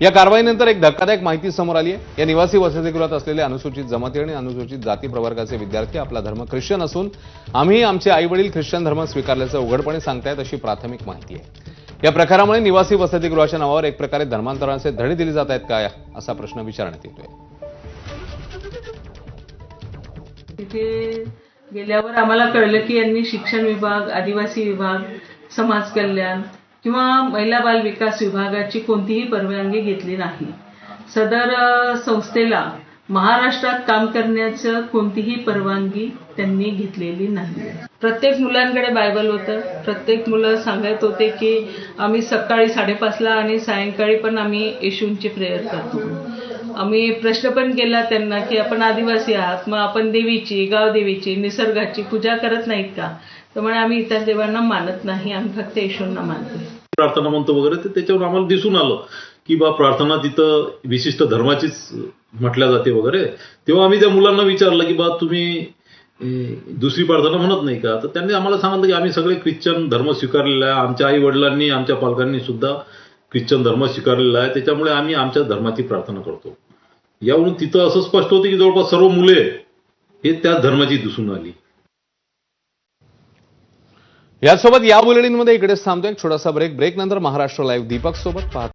या कारवाईनंतर एक धक्कादायक माहिती समोर आली आहे। या निवासी वसतिगृहात असलेले अनुसूचित जमाती आणि अनुसूचित जाती प्रवर्गाचे विद्यार्थी आपला धर्म ख्रिश्चन असून आम्ही आमचे आई-वडील ख्रिश्चन धर्म स्वीकारल्याचं उघडपणे सांगतायत अशी प्राथमिक माहिती आहे। या प्रकारामुळे निवासी वसतिगृहाच्या नावावर एक प्रकारे धर्मांतराचे धडे दिले जात आहेत का असा प्रश्न विचारण्यात येतोय। तिथे गेल्यावर आम्हाला कळलं की यांनी शिक्षण विभाग, आदिवासी विभाग, समाज कल्याण किंवा महिला बाल विकास विभागाची कोणतीही परवानगी घेतली नाही। सदर संस्थेला महाराष्ट्रात काम करण्याचं कोणतीही परवानगी त्यांनी घेतलेली नाही। प्रत्येक मुलांकडे बायबल होतं। प्रत्येक मुलं सांगत होते की आम्ही सकाळी 5:30 आणि सायंकाळी पण आम्ही येशूंची प्रेयर करतो। आम्ही प्रश्न पण केला त्यांना की आपण आदिवासी आहात, मग आपण देवीची, गावदेवीची, निसर्गाची पूजा करत नाहीत का? त्यामुळे आम्ही इतर देवांना मानत नाही, आम्ही फक्त येशूंना मानतो। प्रार्थना म्हणतो वगैरे तर त्याच्यावर आम्हाला दिसून आलं की बा प्रार्थना तिथं विशिष्ट धर्माचीच म्हटल्या जाते वगैरे। तेव्हा आम्ही त्या मुलांना विचारलं की बा तुम्ही दुसरी प्रार्थना म्हणत नाही का? तर त्यांनी आम्हाला सांगितलं की आम्ही सगळे ख्रिश्चन धर्म स्वीकारलेला आहे, आमच्या आई वडिलांनी, आमच्या पालकांनी सुद्धा ख्रिश्चन धर्म स्वीकारलेला आहे, त्याच्यामुळे आम्ही आमच्या धर्माची प्रार्थना करतो। यावरून तिथं असं स्पष्ट होतं की जवळपास सर्व मुले हे त्याच धर्माची दिसून आली। यासोबत या बुलेटिनमध्ये इकडेच थांबतोय। एक छोटासा ब्रेक नंतर महाराष्ट्र लाईव्ह दीपक सोबत पाहत